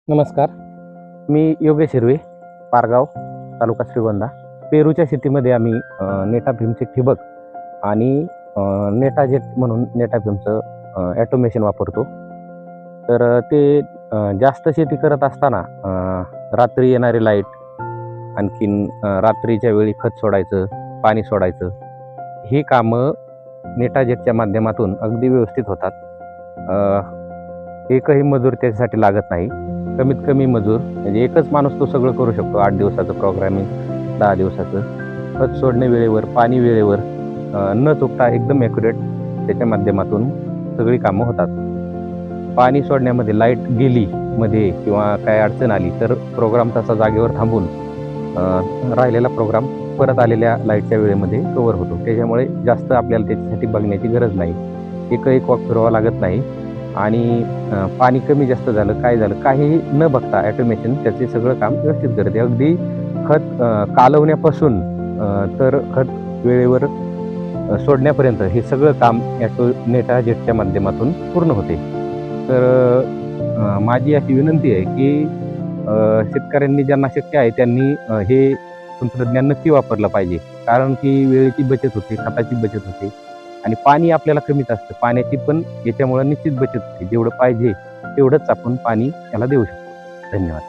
नमस्कार. मी योगेश हिरवे, पारगाव, तालुका श्रीगोंदा. पेरूच्या शेतीमध्ये आम्ही नेटाफिमचे ठिबक आणि नेटाजेट म्हणून नेटाफिमचं ॲटोमेशन वापरतो. तर ते जास्त शेती करत असताना रात्री येणारी लाईट, आणखीन रात्रीच्या वेळी खत सोडायचं, पाणी सोडायचं, ही कामं नेटाजेटच्या माध्यमातून अगदी व्यवस्थित होतात. एकही मजूर त्याच्यासाठी लागत नाही. कमीत कमी मजूर म्हणजे एकच माणूस तो सगळं करू शकतो. 8 दिवसाचं प्रोग्रामिंग, 10 दिवसाचं. खत सोडणे वेळेवर, पाणी वेळेवर, न चुकता एकदम ॲक्युरेट त्याच्या माध्यमातून सगळी कामं होतात. पाणी सोडण्यामध्ये लाईट गेली मध्ये किंवा काय अडचण आली तर प्रोग्राम तसा जागेवर थांबून राहिलेला प्रोग्राम परत आलेल्या लाईटच्या वेळेमध्ये कव्हर होतो. त्याच्यामुळे जास्त आपल्याला त्याच्यासाठी बघण्याची गरज नाही. एकही कॉक फिरवावा लागत नाही आणि पाणी कमी जास्त झालं, काय झालं, काहीही न बघता ॲटोमेशन त्याचे सगळं काम व्यवस्थित करते. अगदी खत कालवण्यापासून तर खत वेळेवर सोडण्यापर्यंत हे सगळं काम नेटाजेटच्या माध्यमातून पूर्ण होते. तर माझी अशी विनंती आहे की शेतकऱ्यांनी ज्यांना शक्य आहे त्यांनी हे तंत्रज्ञान नक्की वापरलं पाहिजे. कारण की वेळेची बचत होते, खताची बचत होते आणि पाणी आपल्याला कमीच असतं. पाण्याची पण याच्यामुळे निश्चित बचत होते. जेवढं पाहिजे तेवढंच आपण पाणी याला देऊ शकतो. धन्यवाद.